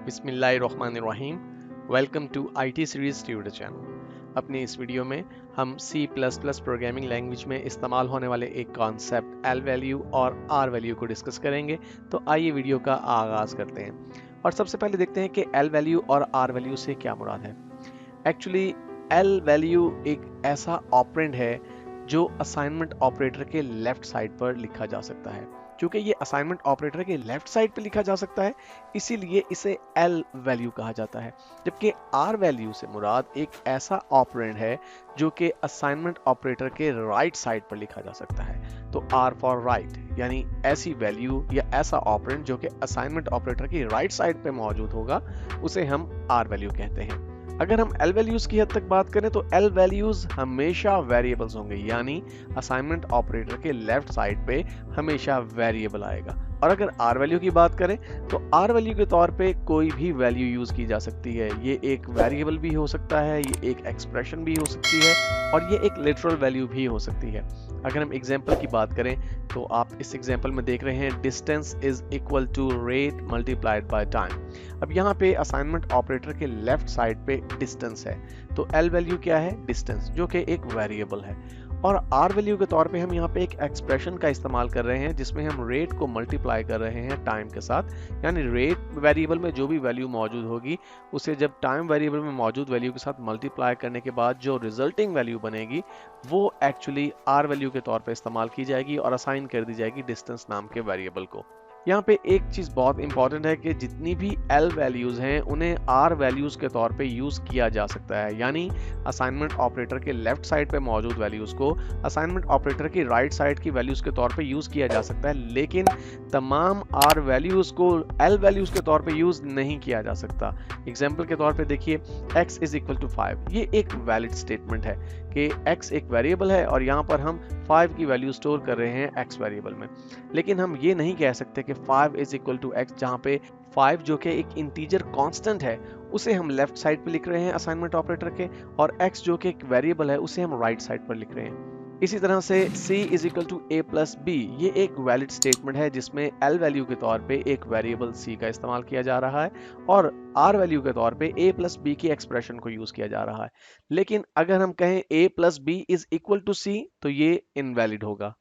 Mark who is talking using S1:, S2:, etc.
S1: बिस्मिल्लाहिर्रहमानिर्रहीम। Welcome to IT series tutor channel. अपने इस वीडियो में हम C++ प्रोग्रामिंग लैंग्वेज में इस्तेमाल होने वाले एक कॉन्सेप्ट एल वैल्यू और आर वैल्यू को डिस्कस करेंगे। तो आइए वीडियो का आगाज़ करते हैं और सबसे पहले देखते हैं कि एल वैल्यू और आर वैल्यू से क्या मुराद है। एक्चुअली एल वैल्यू एक ऐसा ऑपरेंड है जो असाइनमेंट ऑपरेटर के लेफ्ट साइड पर लिखा जा सकता है। क्योंकि ये असाइनमेंट ऑपरेटर के लेफ्ट साइड पर लिखा जा सकता है, इसीलिए इसे एल वैल्यू कहा जाता है। जबकि आर वैल्यू से मुराद एक ऐसा ऑपरेंड है जो कि असाइनमेंट ऑपरेटर के राइट साइड पर लिखा जा सकता है। तो आर फॉर राइट, यानी ऐसी वैल्यू या ऐसा ऑपरेंड जो कि असाइनमेंट ऑपरेटर की राइट साइड पे मौजूद होगा, उसे हम आर वैल्यू कहते हैं। अगर हम एल वैल्यूज की हद तक बात करें तो एल वैल्यूज हमेशा वेरिएबल्स होंगे, यानी असाइनमेंट ऑपरेटर के लेफ्ट साइड पे हमेशा वेरिएबल आएगा। और अगर आर वैल्यू की बात करें तो आर वैल्यू के तौर पे कोई भी वैल्यू यूज की जा सकती है। ये एक वेरिएबल भी हो सकता है, ये एक एक्सप्रेशन भी हो सकती है और ये एक लिटरल वैल्यू भी हो सकती है। अगर हम एग्जांपल की बात करें तो आप इस एग्जांपल में देख रहे हैं distance is equal to rate multiplied by time. अब यहाँ पे असाइनमेंट ऑपरेटर के लेफ्ट साइड पे डिस्टेंस है, तो एल वैल्यू क्या है? डिस्टेंस, जो कि एक वेरिएबल है। और आर वैल्यू के तौर पे हम यहाँ पे एक एक्सप्रेशन का इस्तेमाल कर रहे हैं जिसमें हम रेट को मल्टीप्लाई कर रहे हैं टाइम के साथ। यानी रेट वेरिएबल में जो भी वैल्यू मौजूद होगी उसे जब टाइम वेरिएबल में मौजूद वैल्यू के साथ मल्टीप्लाई करने के बाद जो रिजल्टिंग वैल्यू बनेगी वो एक्चुअली आर वैल्यू के तौर पे इस्तेमाल की जाएगी और असाइन कर दी जाएगी डिस्टेंस नाम के वेरिएबल को। यहाँ पे एक चीज बहुत इंपॉर्टेंट है कि जितनी भी एल वैल्यूज हैं उन्हें आर वैल्यूज के तौर पे यूज किया जा सकता है। यानी असाइनमेंट ऑपरेटर के लेफ्ट साइड पे मौजूद वैल्यूज को असाइनमेंट ऑपरेटर की राइट साइड की वैल्यूज के तौर पे यूज किया जा सकता है, लेकिन तमाम आर वैल्यूज को एल वैल्यूज के तौर पे यूज नहीं किया जा सकता। एग्जाम्पल के तौर पे देखिए x इज इक्वल टू 5, ये एक वैलिड स्टेटमेंट है कि x एक वेरिएबल है और यहाँ पर हम 5 की वैल्यू स्टोर कर रहे हैं x वेरिएबल में। लेकिन हम ये नहीं कह सकते कि 5 इज इक्वल टू x, जहाँ पे 5 जो कि एक इंटीजर कांस्टेंट है उसे हम लेफ्ट साइड पे लिख रहे हैं असाइनमेंट ऑपरेटर के, और x जो कि एक वेरिएबल है उसे हम राइट साइड पर लिख रहे हैं। इसी तरह से c is equal to a plus B, ये एक वैलिड स्टेटमेंट है जिसमें l वैल्यू के तौर पे एक वेरिएबल c का इस्तेमाल किया जा रहा है और r वैल्यू के तौर पे a प्लस बी की एक्सप्रेशन को यूज किया जा रहा है। लेकिन अगर हम कहें a plus B is equal to c तो ये इनवैलिड होगा।